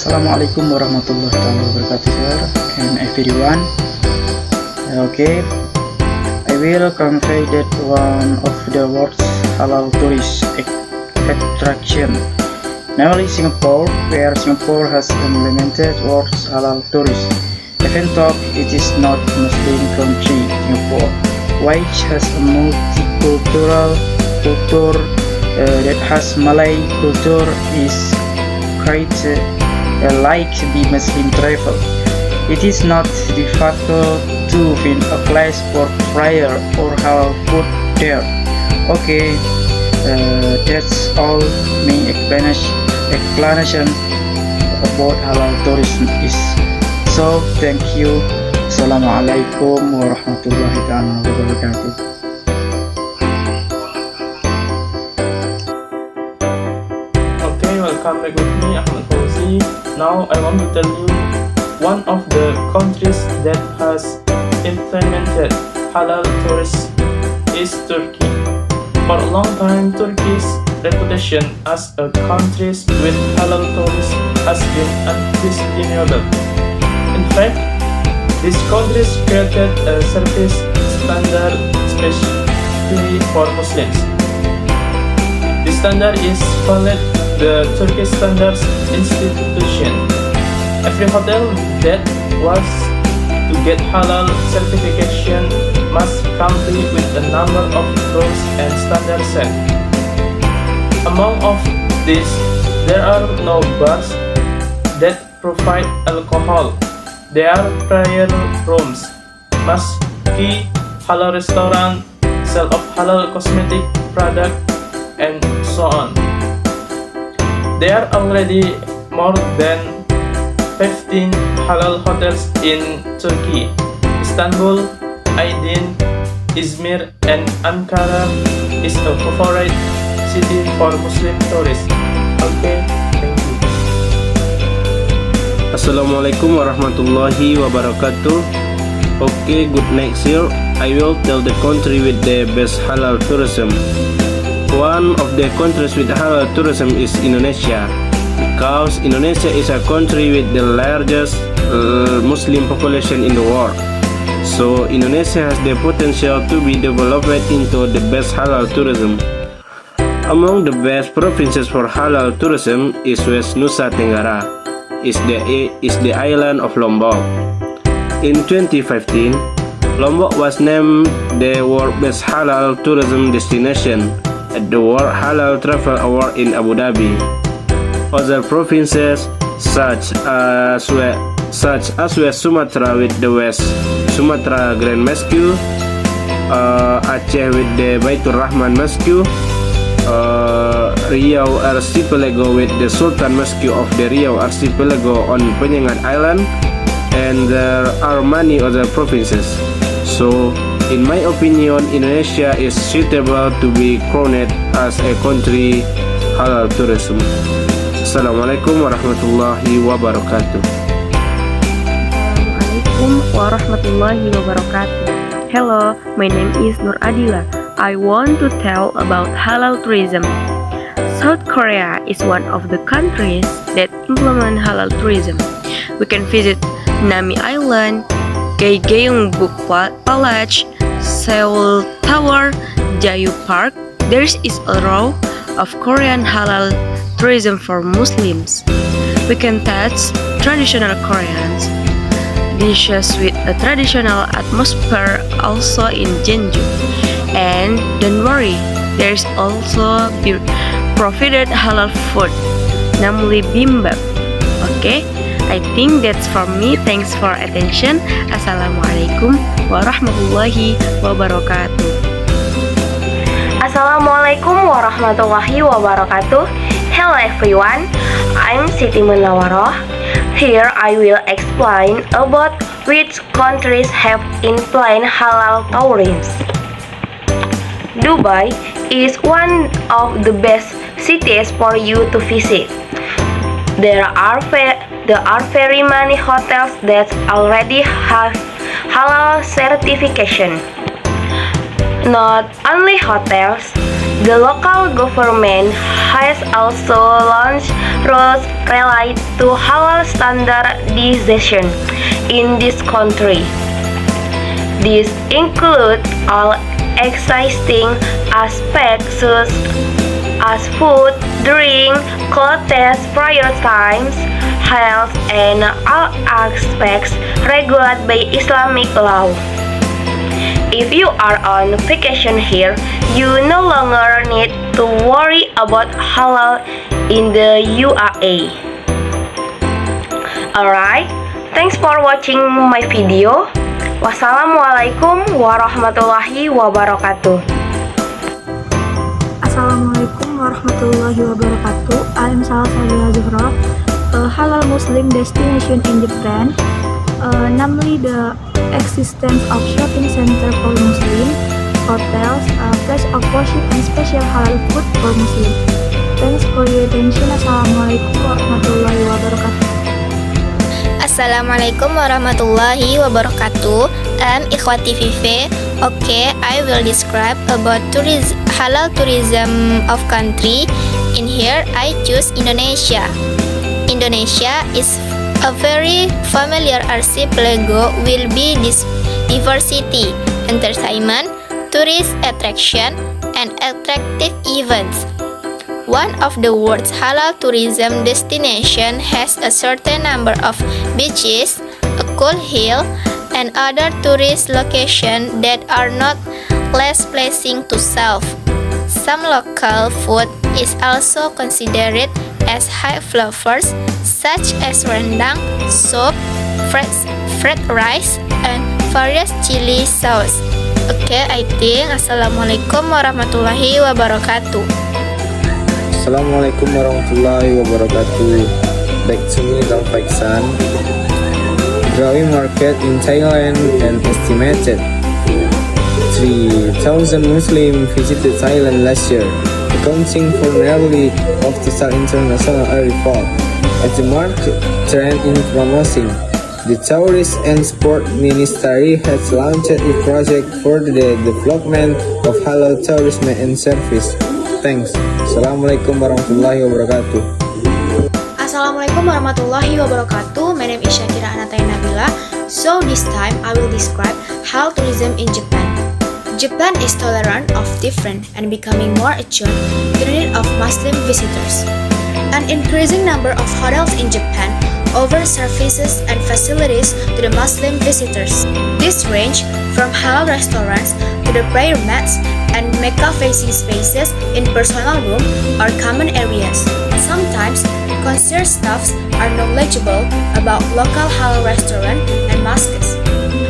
Assalamualaikum warahmatullahi wabarakatuh, sir, and everyone. Okay, I will convey that one of the world's halal tourist attraction, namely Singapore, where Singapore has implemented world's halal tourist. Even though it is not Muslim country, Singapore, which has a multicultural culture that has Malay culture, is quite like the Muslim travel. It is not difficult to find a place for prayer or halal food there. Okay, that's all my explanation about halal tourism is. So thank you. Assalamualaikum warahmatullahi wabarakatuh. Okay, welcome back with me, Ahmad Fauzi. Now I want to tell you one of the countries that has implemented halal tourism is Turkey. For a long time, Turkey's reputation as a country with halal tourism has been unquestionable. In fact, this country created a service standard specifically for Muslims. The standard is called the Turkish Standards Institution. Every hotel that wants to get halal certification must complete with a number of rules and standards set. Among of these, there are no bars that provide alcohol. There are prayer rooms, mosque, halal restaurant, sale of halal cosmetic product, and so on. There are already more than 15 halal hotels in Turkey. Istanbul, Aydin, Izmir, and Ankara is a favorite city for Muslim tourists. Okay, thank you. Assalamualaikum warahmatullahi wabarakatuh. Okay, good next year I will tell the country with the best halal tourism. One of the countries with halal tourism is Indonesia, because Indonesia is a country with the largest Muslim population in the world. So Indonesia has the potential to be developed into the best halal tourism. Among the best provinces for halal tourism is West Nusa Tenggara, is the island of Lombok. In 2015, Lombok was named the world best halal tourism destination at the World Halal Travel Award in Abu Dhabi. Other provinces such as West Sumatra with the West Sumatra Grand Mosque, Aceh with the Baitur Rahman Mosque, Riau Archipelago with the Sultan Mosque of the Riau Archipelago on Penyengat Island, and there are many other provinces. So, in my opinion, Indonesia is suitable to be crowned as a country halal tourism. Assalamualaikum warahmatullahi wabarakatuh. Assalamualaikum warahmatullahi wabarakatuh. Hello, my name is Nur Adila. I want to tell about halal tourism. South Korea is one of the countries that implement halal tourism. We can visit Nami Island, Gyeongbuk Palace, Seoul Tower, Jeju Park. There is a row of Korean halal tourism for Muslims. We can taste traditional Korean dishes with a traditional atmosphere also in Jeju. And don't worry, there is also provided halal food, namely bimbap. Okay, I think that's for me. Thanks for attention. Assalamualaikum warahmatullahi wabarakatuh. Assalamualaikum warahmatullahi wabarakatuh. Hello everyone, I'm Siti Munawaroh. Here I will explain about which countries have implemented halal tourism. Dubai is one of the best cities for you to visit. There are very many hotels that already have halal certification. Not only hotels, The local government has also launched rules related to halal standardization in this country. These include all existing aspects such as food, drink, clothes, prior times, health, and all aspects regulated by Islamic law. If you are on vacation here, you no longer need to worry about halal in the UAE. Alright, thanks for watching my video. Wassalamualaikum warahmatullahi wabarakatuh. Assalamualaikum warahmatullahi wabarakatuh. I'm Salsabila Zuhra, a halal Muslim destination in Japan, namely the existence of shopping center for Muslim, hotels, place of worship, and special halal food for Muslim. Thanks for your attention. Assalamualaikum warahmatullahi wabarakatuh. Assalamualaikum warahmatullahi wabarakatuh. I'm Ikhwati Vive. Okay, I will describe about halal tourism of country. In here, I choose Indonesia. Indonesia is a very familiar archipelago will be this diversity, entertainment, tourist attraction, and attractive events. One of the world's halal tourism destination has a certain number of beaches, a cool hill, and other tourist locations that are not less pleasing to self. Some local food is also considered as high flavors, such as rendang, soup, fried rice, and various chili sauce. Okay, I think. Assalamualaikum warahmatullahi wabarakatuh. Assalamualaikum warahmatullahi wabarakatuh. Back to me, Dang Faiksan. Growing market in Thailand and estimated 3,000 Muslims visited Thailand last year, accounting for nearly of total international arrival. As the market trend in promoting, the Tourist and Sport Ministry has launched a project for the development of halal tourism and service. Thanks. Assalamualaikum warahmatullahi wabarakatuh. Assalamualaikum warahmatullahi wabarakatuh. My name is Shakira Anataya Nabila. So this time I will describe halal tourism in Japan. Japan is tolerant of different and becoming more attuned to the need of Muslim visitors. An increasing number of hotels in Japan offer services and facilities to the Muslim visitors. This range from halal restaurants to the prayer mats and Mecca-facing spaces in personal room or common areas. Sometimes, concierge staffs are knowledgeable about local halal restaurant and mosques.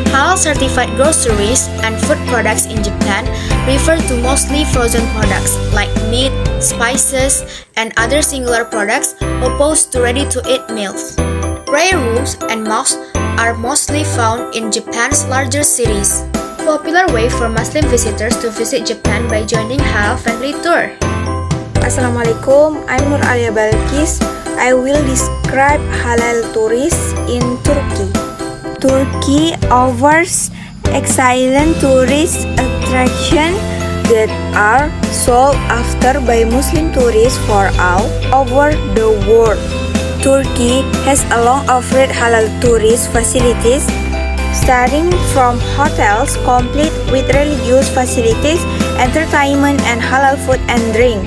Halal-certified groceries and food products in Japan refer to mostly frozen products like meat, spices, and other singular products opposed to ready-to-eat meals. Prayer rooms and mosques are mostly found in Japan's larger cities. Popular way for Muslim visitors to visit Japan by joining halal-friendly tour. Assalamualaikum, I'm Nur Alia Balkis. I will describe halal tourists in Turkey. Turkey offers excellent tourist attractions that are sought after by Muslim tourists for all over the world. Turkey has a long offered halal tourist facilities, starting from hotels complete with religious facilities, entertainment, and halal food and drink.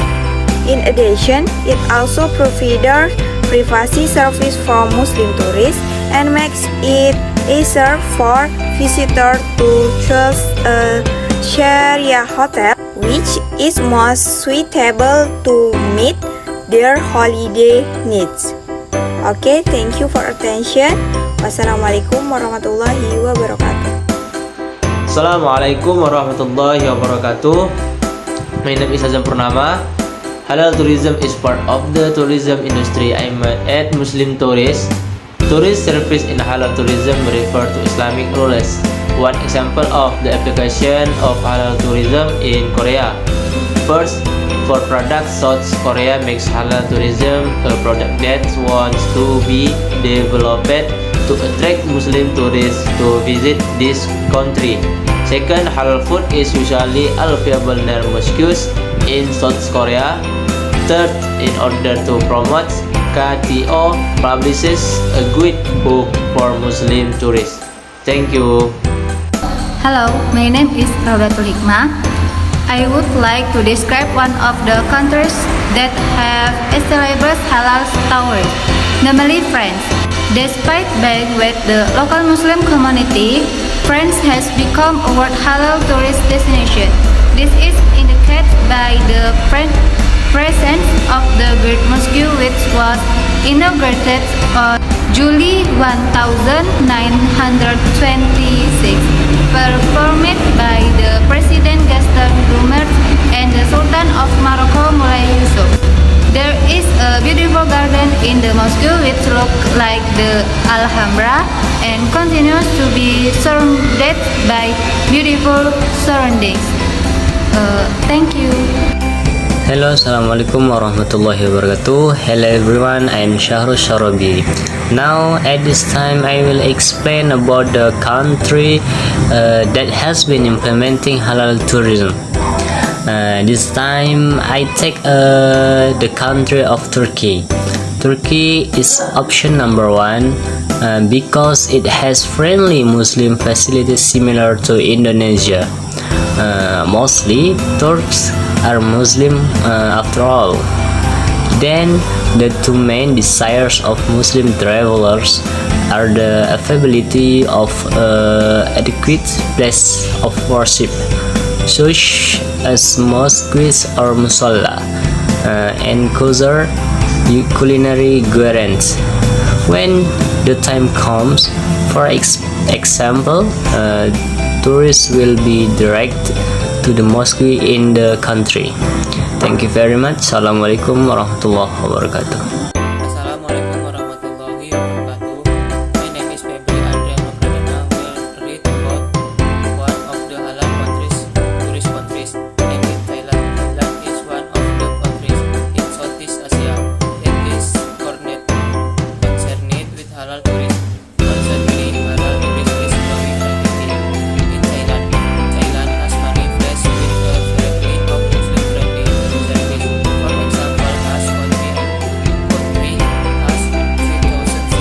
In addition, it also provides privacy service for Muslim tourists and makes it easier for visitors to choose a Sharia hotel which is most suitable to meet their holiday needs. Okay, thank you for attention. Wassalamualaikum warahmatullahi wabarakatuh. Assalamualaikum warahmatullahi wabarakatuh. My name is Azam Purnama. Halal tourism is part of the tourism industry. I'm an Muslim tourist. Tourist service in halal tourism refer to Islamic rules. One example of the application of halal tourism in Korea. First, for products, South Korea makes halal tourism a product that wants to be developed to attract Muslim tourists to visit this country. Second, halal food is usually available near mosques, in South Korea. Third, in order to promote, KTO publishes a guide book for Muslim tourists. Thank you. Hello, my name is Raudatul Hikmah. I would like to describe one of the countries that have established halal tourism, namely France. Despite being with the local Muslim community, France has become a world halal tourist destination. This is indicated by the presence of the Great Mosque, which was inaugurated on July 1926, performed by the President Gaston Doumer and the Sultan of Morocco Moulay Yusuf. There is a beautiful garden in the mosque which looks like the Alhambra and continues to be surrounded by beautiful surroundings. Thank you. Hello, Assalamualaikum warahmatullahi wabarakatuh. Hello everyone, I am Shahrul Sharabi. Now at this time I will explain about the country that has been implementing halal tourism. This time I take the country of Turkey. Turkey is option number 1 because it has friendly Muslim facilities similar to Indonesia. Mostly Turks are Muslim after all. Then the two main desires of Muslim travelers are the availability of adequate place of worship, such as mosques or musalla, and kosher culinary guarantees. When the time comes, for example, tourists will be directed to the mosque in the country. Thank you very much. Assalamualaikum warahmatullahi wabarakatuh. Assalamualaikum warahmatullahi wabarakatuh. My name is Febri Adriano Pradana. Will read about one of the halal countries, tourist countries, namely Thailand. Thailand is one of the countries in Southeast Asia that is concerned with halal tourism. Consequently, halal tourism is growing rapidly in Thailand. Thailand has manifest with a variety of Muslim-friendly service. For example, as country has 3,600 mosques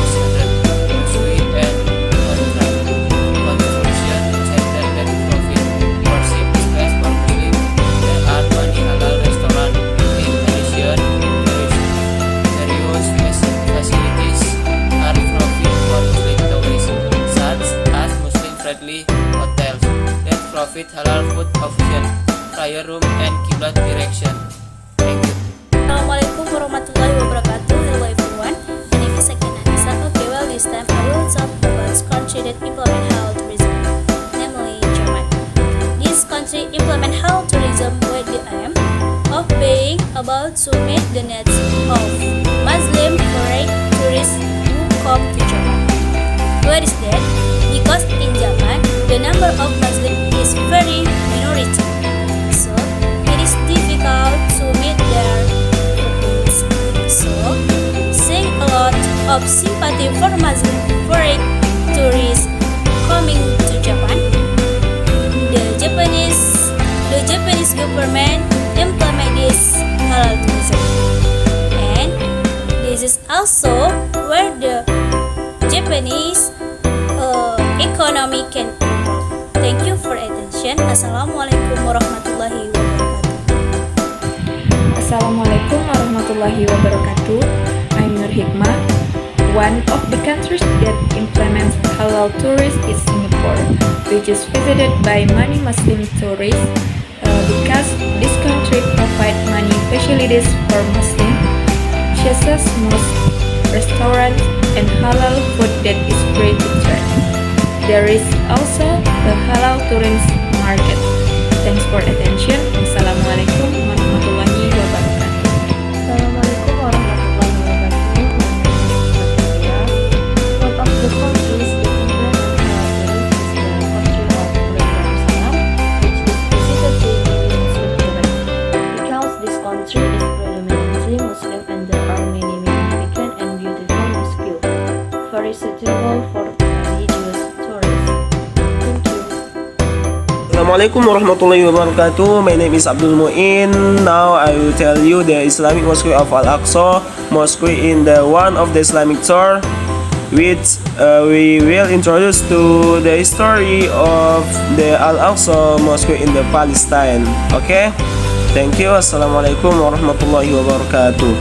and contribution center that profit worship space for Muslim. There are many halal restaurants. In addition, various facilities are profit for Muslim tourists, such as Muslim-friendly hotels that profit halal food option, prayer room, and kiblat direction. Thank you. Assalamualaikum warahmatullahi wabarakatuh. Hello everyone. My name is Sakina Nisa. Okay, well this time I will talk about country that implement halal tourism, namely Germany. This country implement halal tourism with the aim of being about to meet the needs of Muslim foreign tourists who come to Japan. Why is that? Because in Japan the number of Muslims is very minority, so it is difficult to meet their needs. So, seeing a lot of sympathy for Muslim foreign tourists coming to Japan, the Japanese government implement this halal tourism, and this is also where the Japanese economy can improve. Thank you for attention. Assalamualaikum warahmatullahi wabarakatuh. Assalamualaikum warahmatullahi wabarakatuh. I'm Nur Hikmah. One of the countries that implements halal tourism is Singapore, which is visited by many Muslim tourists because this country provides many facilities for Muslims, such as mosques, restaurants, and halal food that is free to try. There is also the halal tourism market. Thanks for attention. Wassalamualaikum warahmatullahi wabarakatuh. Assalamualaikum warahmatullahi wabarakatuh. One of the countries that implement halal tourism is the country of Brunei Darussalam, which is visited by many Muslim tourists. Because this country is predominantly Muslim and there are many magnificent and beautiful mosques, very suitable for religious tourists. Thank you. Assalamualaikum warahmatullahi wabarakatuh. My name is Abdul Muin. Now I will tell you the Islamic Mosque of Al-Aqsa Mosque in the one of the Islamic tour, which we will introduce to the history of the Al-Aqsa Mosque in the Palestine. Okay? Thank you. Assalamualaikum warahmatullahi wabarakatuh.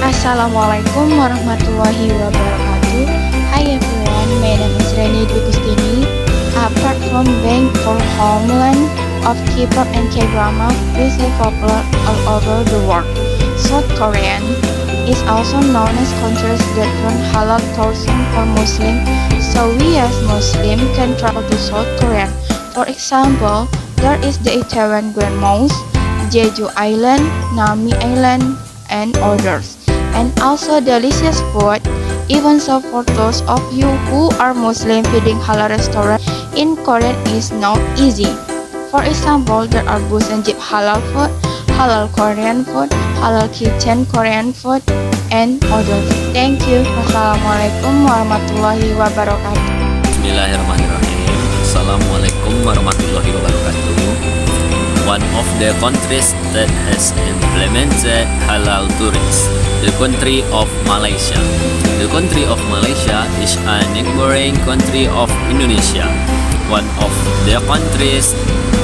Assalamualaikum warahmatullahi wabarakatuh. Hi everyone, my name is Reni Dwi Kustini. Apart from being for homeland of K-pop and K-drama, which is popular all over the world, South Korean is also known as countries that run halal tourism for Muslims, so we as Muslims can travel to South Korea. For example, there is the Itaewon Grand Mosque, Jeju Island, Nami Island, and others. And also delicious food. Even so, for those of you who are Muslim, feeding halal restaurant in Korea is not easy. For example, there are bus and jeep halal food, halal Korean food, halal kitchen Korean food, and others. Thank you. Wassalamualaikum warahmatullahi wabarakatuh. Bismillahirrahmanirrahim. Assalamualaikum warahmatullahi wabarakatuh. One of the countries that has implemented halal tourism, the country of Malaysia. The country of Malaysia is a neighboring country of Indonesia. One of the countries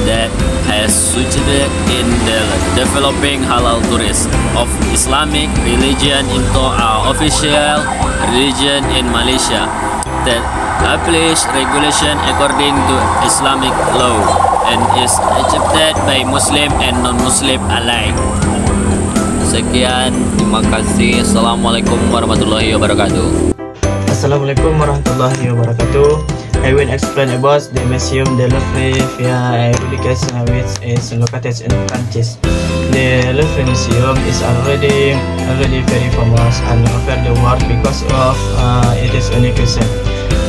that has succeeded in the developing halal tourism of Islamic religion into an official religion in Malaysia that publish regulation according to Islamic law and is accepted by Muslim and non-Muslim alike. Sekian, terima kasih. Assalamualaikum warahmatullahi wabarakatuh. Assalamualaikum warahmatullahi wabarakatuh. I will explain about the Museum de Louvre via publication which is located in France. The Louvre Museum is already very famous and over the world because of its unique concept.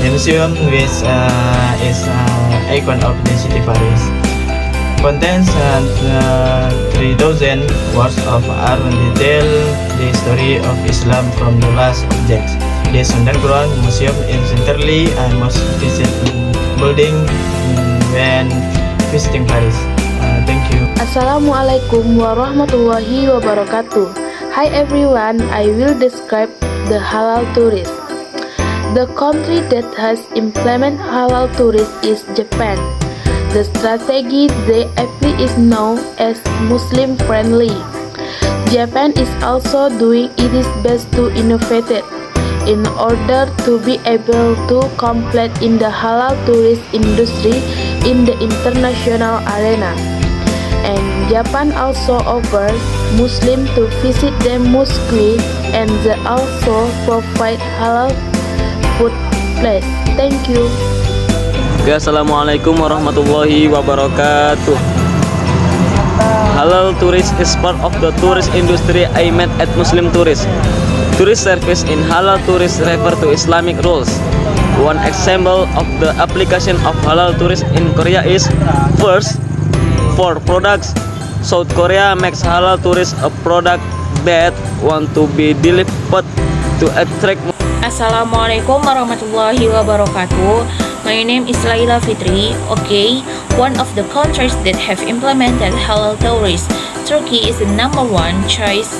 The museum, which is icon of the city Paris, contains 3,000 works of art and detail the history of Islam from the last objects. This underground museum is entirely a must visit building when visiting Paris. Thank you. Assalamualaikum warahmatullahi wabarakatuh. Hi everyone, I will describe the halal tourism. The country that has implemented halal tourism is Japan. The strategy they apply is known as Muslim friendly. Japan is also doing its best to innovate it in order to be able to compete in the halal tourist industry in the international arena. And Japan also offers Muslims to visit the mosque, and they also provide halal food place. Thank you. Oke, assalamualaikum warahmatullahi wabarakatuh. Halal tourist is part of the tourist industry aimed at Muslim tourists. Tourist service in halal tourist refer to Islamic rules. One example of the application of halal tourist in Korea is: first, for products, South Korea makes halal tourist a product that want to be delivered to attract. Assalamualaikum warahmatullahi wabarakatuh. My name is Laila Fitri. Okay, one of the countries that have implemented halal tourism, Turkey is the #1 choice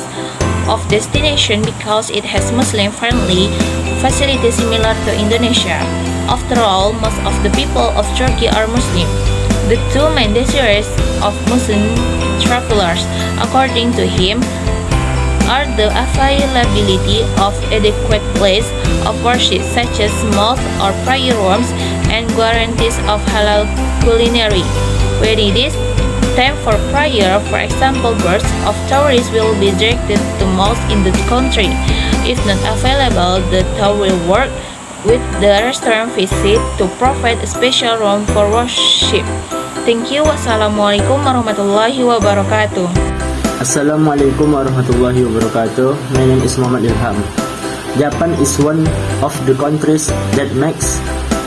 of destination because it has Muslim-friendly facilities similar to Indonesia. After all, most of the people of Turkey are Muslim. The two main desires of Muslim travelers, according to him, are the availability of adequate place of worship such as mosques or prayer rooms and guarantees of halal culinary. When it is time for prayer, for example, groups of tourists will be directed to mosques in the country. If not available, the tour will work with the restaurant visit to provide a special room for worship. Thank you. Wassalamualaikum warahmatullahi wabarakatuh. Assalamualaikum warahmatullahi wabarakatuh. My name is Muhammad Ilham. Japan is one of the countries that makes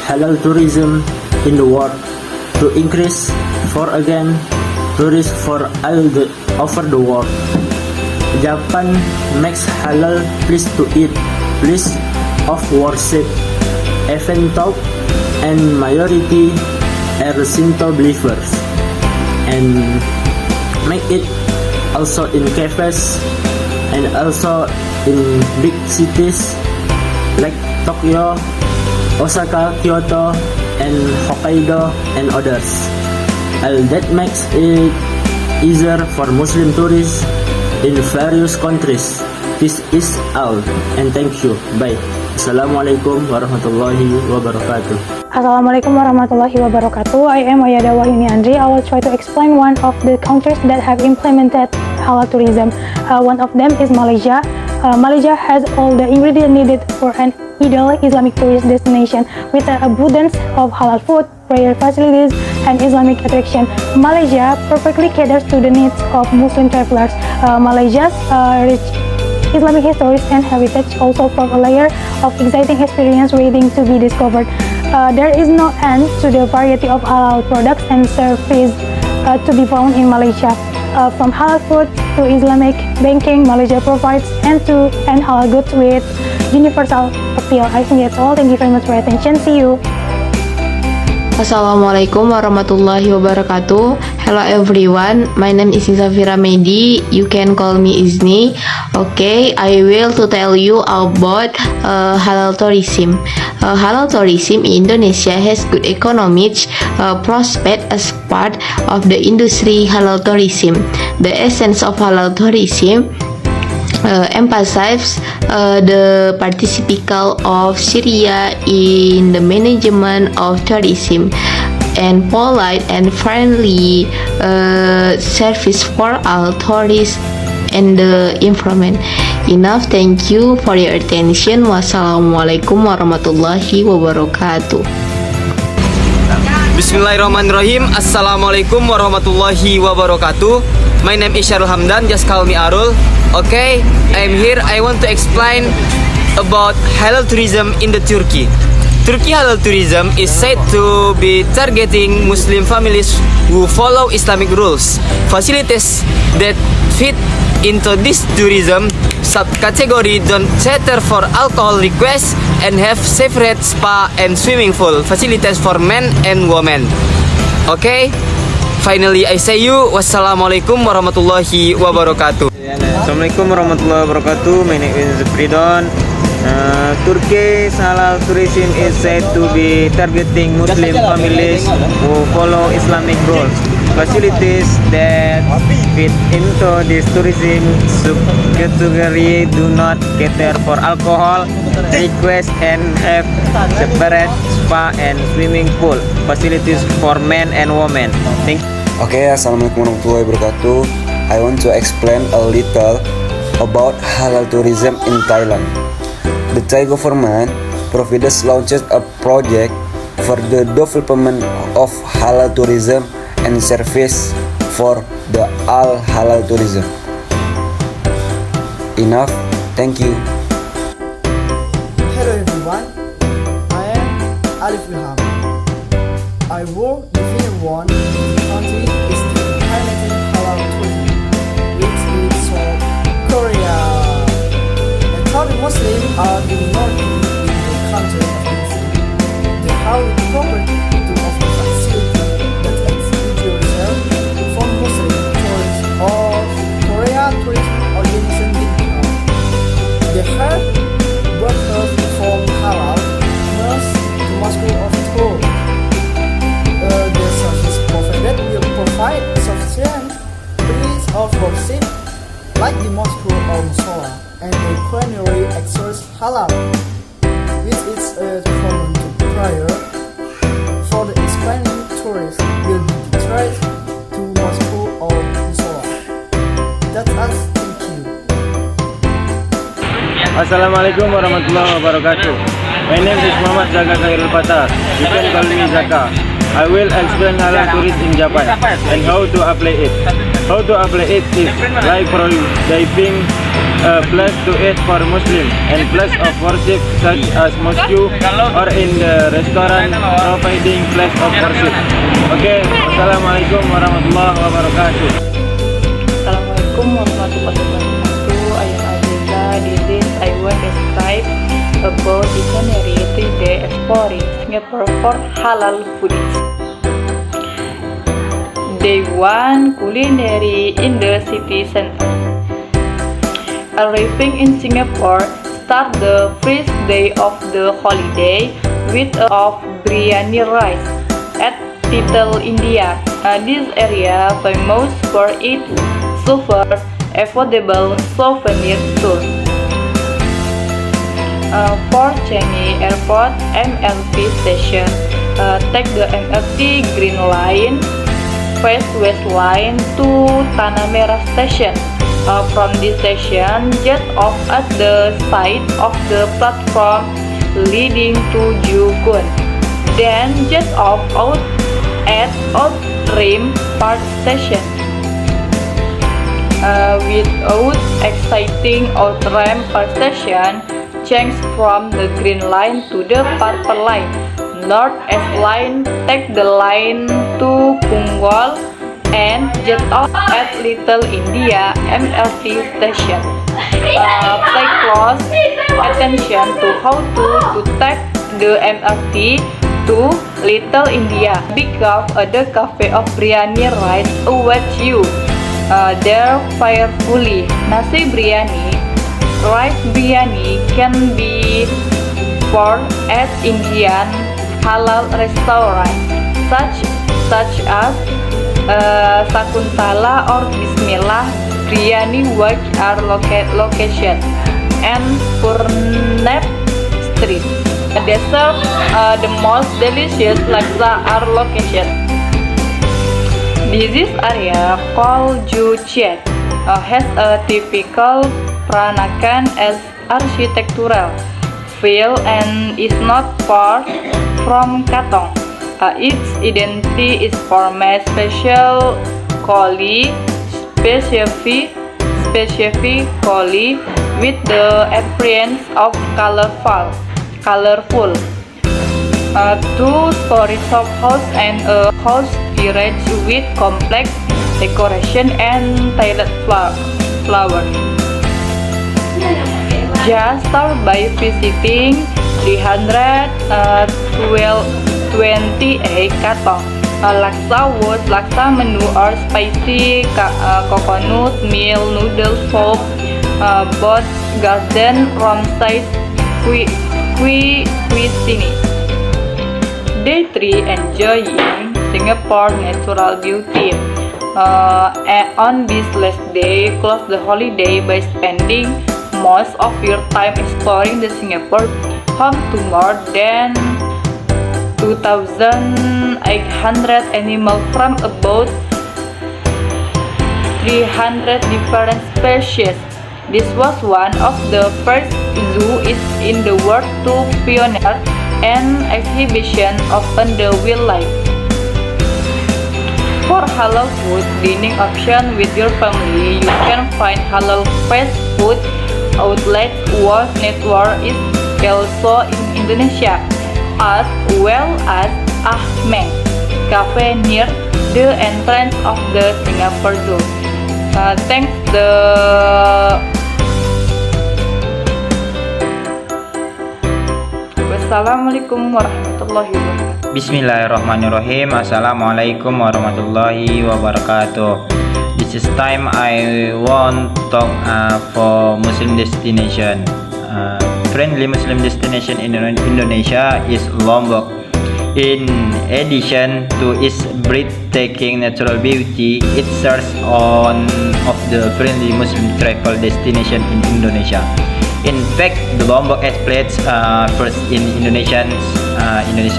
halal tourism in the world to increase for again tourists for all over the world. Japan makes halal place to eat, place of worship, even though and majority are Shinto believers. and make it also in cafes and also in big cities like Tokyo, Osaka, Kyoto, and Hokkaido and others. And that makes it easier for Muslim tourists in various countries. This is all, and thank you. Bye. Assalamualaikum warahmatullahi wabarakatuh. Assalamualaikum warahmatullahi wabarakatuh. I am Ayada Wahyuni Andri. I will try to explain one of the countries that have implemented halal tourism. One of them is Malaysia. Malaysia has all the ingredients needed for an ideal Islamic tourist destination with an abundance of halal food, prayer facilities, and Islamic attraction. Malaysia perfectly caters to the needs of Muslim travelers. Malaysia's rich Islamic history and heritage also form a layer of exciting experience waiting to be discovered. There is no end to the variety of halal products and services to be found in Malaysia. From halal food to Islamic banking, Malaysia provides end-to-end halal goods with universal appeal. I think that's all. Thank you very much for your attention. See you. Assalamualaikum warahmatullahi wabarakatuh. Hello everyone, my name is Zafira Medi. You can call me Izni. Okay, I will to tell you about halal tourism. Halal tourism in Indonesia has good economic prospect as part of the industry halal tourism. The essence of halal tourism emphasize the participation of Sharia in the management of tourism and polite and friendly service for all tourists and the environment. Enough, thank you for your attention. Wassalamualaikum warahmatullahi wabarakatuh. Bismillahirrahmanirrahim. Assalamualaikum warahmatullahi wabarakatuh. My name is Syarul Hamdan, just call me Arul. Okay, I'm here. I want to explain about halal tourism in the Turkey. Turkey halal tourism is said to be targeting Muslim families who follow Islamic rules. Facilities that fit into this tourism subcategory don't cater for alcohol requests and have separate spa and swimming pool facilities for men and women. Okay? Finally, I say you, wassalamualaikum warahmatullahi wabarakatuh. Assalamualaikum warahmatullahi wabarakatuh. My name is Pridon. Turkey's halal tourism is said to be targeting Muslim families who follow Islamic rules. Facilities that fit into this tourism subcategory do not cater for alcohol requests and have separate spa and swimming pool facilities for men and women. Thank you. Okay, assalamualaikum warahmatullahi wabarakatuh. I want to explain a little about halal tourism in Thailand. The Thai government provides launched a project for the development of halal tourism and service for the all halal tourism. Enough, thank you. Hello everyone, I am Alif Ilham. I work within one country is the piloting halal tourism, which is South Korea. The Thai Muslims are the minority in the country of Muslim. They have the property to offer facility that individuals from Muslim tourists or Korea tourism organization didn't have. They have workers from halal nurse to Moscow of tour. The service provided will provide sufficient place of worship like the mosque or musola and the culinary access halal, which is common to prior for the expanding tourists will be deterred to Moscow or musola. That's us. Thank you. Assalamualaikum warahmatullahi wabarakatuh. My name is Muhammad Zaka Khairul Fatah. You can call me Zaka. I will explain halal tourism in Japan and how to apply it. How to apply it is like providing a place to eat for Muslim and place of worship such as mosque or in the restaurant providing place of worship. Okay, Assalamualaikum warahmatullahi wabarakatuh. Assalamualaikum warahmatullahi wabarakatuh. I am Aziza. This is I will describe about itinerary 3-day exploring Singapore for halal foodies. Day 1 Culinary in the city center. Arriving in Singapore, start the first day of the holiday with of biryani rice at Little India. This area famous for its super affordable souvenir stores. For Changi Airport MRT station, take the MRT Green Line, West Line to Tanah Merah station. From this station, get off at the side of the platform leading to Jugun. Then get off out at Outram Park station. Without exciting Outram Park station, change from the Green Line to the Purple Line. North-East Line, take the line to Punggol and get off at Little India MRT station. Pay close attention to how to take the MRT to Little India because the cafe of biryani rice awaits you there fearfully. Nasi biryani, rice biryani can be found at Indian halal restaurant such as Sakuntala or Bismillah Biryani, which are location and Purnep Street. Dessert, the most delicious laksa are location. This area called Ju Chiat has a typical Peranakan as architectural feel and is not far from Katong. Its identity is formed specifically with the appearance of colorful two-story shop house and a house garage with complex decoration and tiled flowers. Just start by visiting 328 Katong. Laksa menu or spicy coconut meal noodle soup, both garden roadside cuisine. Day 3, enjoying Singapore natural beauty. On this last day, close the holiday by spending most of your time exploring the Singapore, home to more than 2,800 animals from about 300 different species. This was one of the first zoos in the world to pioneer an exhibition of the wildlife. For halal food dining option with your family, you can find halal fast food outlets whose network is also in Indonesia, as well as Ahmeng Cafe near the entrance of the Singapore Zoo. Thanks the Wassalamualaikum warahmatullahi wabarakatuh. Bismillahirrahmanirrahim. Assalamualaikum warahmatullahi wabarakatuh. This is time I want to talk for Muslim destination. Friendly Muslim destination in Indonesia is Lombok. In addition to its breathtaking natural beauty, it serves one of the friendly Muslim travel destination in Indonesia. In fact, the Lombok has placed first in Indonesia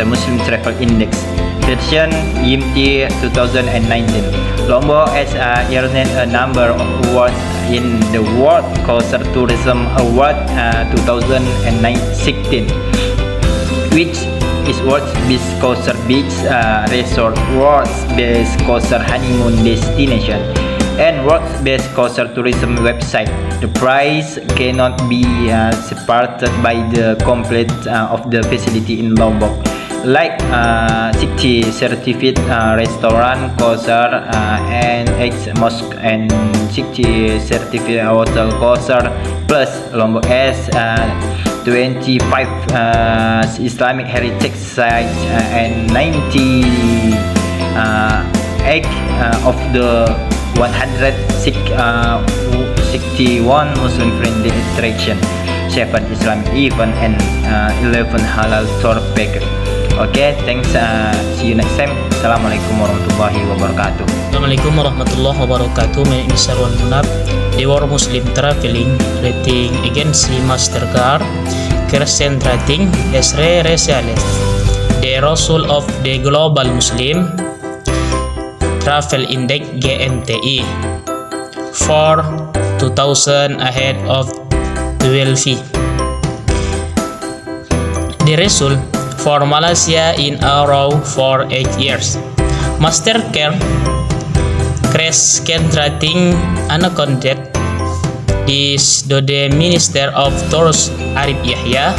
Muslim Travel Index version YMT 2019. Lombok has earned a number of awards in the World Coastal Tourism Award 2016, which is World's Best Coastal Beach Resort, World's Best Coastal Honeymoon Destination, and World's Best Coastal Tourism website. The prize cannot be separated by the complete of the facility in Lombok, like Sikti certificate restaurant, Kosar and ex mosque, and Sikti certificate hotel Kosar. Plus, Lombok has 25 Islamic heritage sites and 90 of the 161 Muslim-friendly attraction, 7 Islamic event, and 11 halal tour package. Okay, thanks. See you next time. Assalamualaikum warahmatullahi wabarakatuh. Assalamualaikum warahmatullahi wabarakatuh. My name is Sarwan Munab. The World Muslim Traveling Rating Agency Mastercard Crescent Rating Esre Resales, the Rasul of the Global Muslim Travel Index GMTI for 2000 ahead of 12. The Rasul for Malaysia in a row for 8 years. Mastercard Crescent Rating unaccounted is the Minister of Tourism Arif Yahya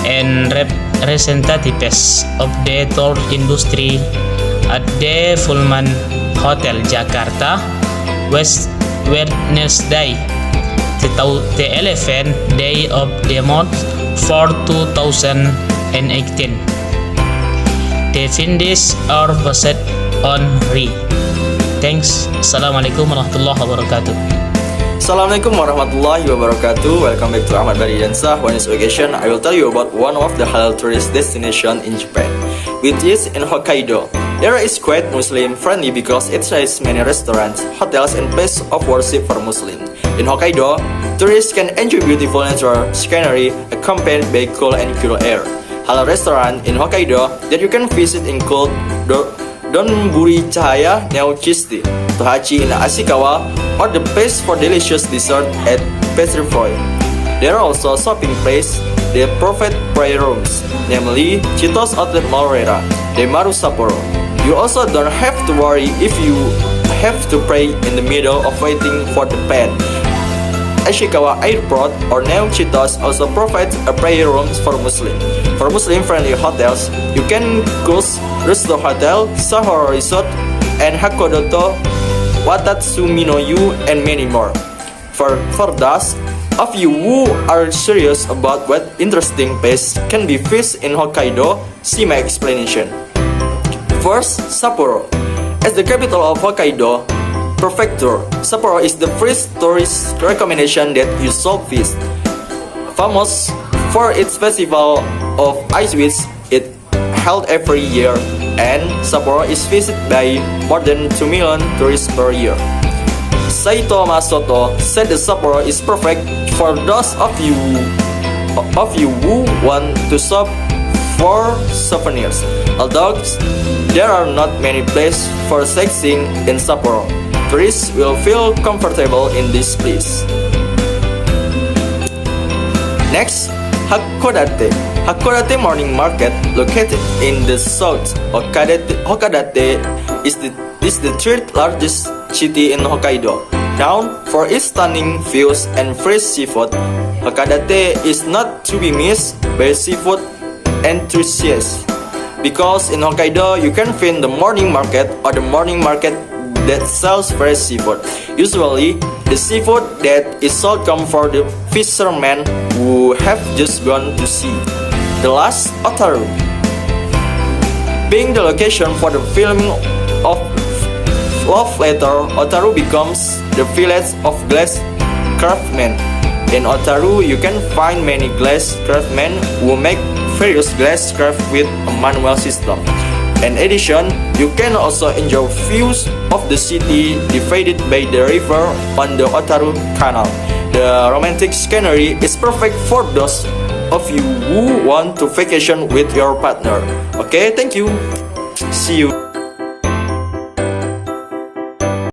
and representatives of the tour industry at the Pullman Hotel Jakarta Wednesday, the 11th day of the month for 2018. The findings are based on RE. Thanks. Assalamualaikum warahmatullahi wabarakatuh. Assalamualaikum warahmatullahi wabarakatuh. Welcome back to Ahmad Bari Dansa. On this occasion, I will tell you about one of the halal tourist destination in Japan, which is in Hokkaido. The area is quite Muslim friendly because it has many restaurants, hotels, and places of worship for Muslims. In Hokkaido, tourists can enjoy beautiful natural scenery accompanied by cool and cool air. Halal restaurant in Hokkaido that you can visit include Donburi Cahaya Neochisti, Tohachi in Ashikawa, or the place for delicious dessert at Petrifoy. There are also shopping places, the Prophet prayer rooms, namely Chitos Outlet Maurera, Demaru Sapporo. You also don't have to worry if you have to pray in the middle of waiting for the plane. Ashikawa Airport or Neo Chitos also provides a prayer rooms for Muslims. For Muslim-friendly hotels, you can choose Resto Hotel, Sahara Resort, and Hakodoto, Watatsu Minoyu, and many more. For those of you who are serious about what interesting place can be visited in Hokkaido, see my explanation. First, Sapporo. As the capital of Hokkaido Prefecture, Sapporo is the first tourist recommendation that you should visit. Famous for its festival of ice which it held every year, and Sapporo is visited by more than 2 million tourists per year. Saito Masoto said that Sapporo is perfect for those of you who want to shop for souvenirs. Although there are not many places for sightseeing in Sapporo, tourists will feel comfortable in this place. Next, Hakodate. Hakodate Morning Market, located in the south. Hakodate is the third largest city in Hokkaido. Known for its stunning views and fresh seafood, Hakodate is not to be missed by seafood enthusiasts, because in Hokkaido you can find the morning market or the morning market that sells fresh seafood. Usually, the seafood that is sold comes for the fishermen who have just gone to sea. The last, Otaru. Being the location for the filming of Love Letter, Otaru becomes the village of glass craftsmen. In Otaru, you can find many glass craftsmen who make various glass craft with a manual system. In addition, you can also enjoy views of the city divided by the river on the Otaru Canal. The romantic scenery is perfect for those of you who want to vacation with your partner. Okay, thank you. See you.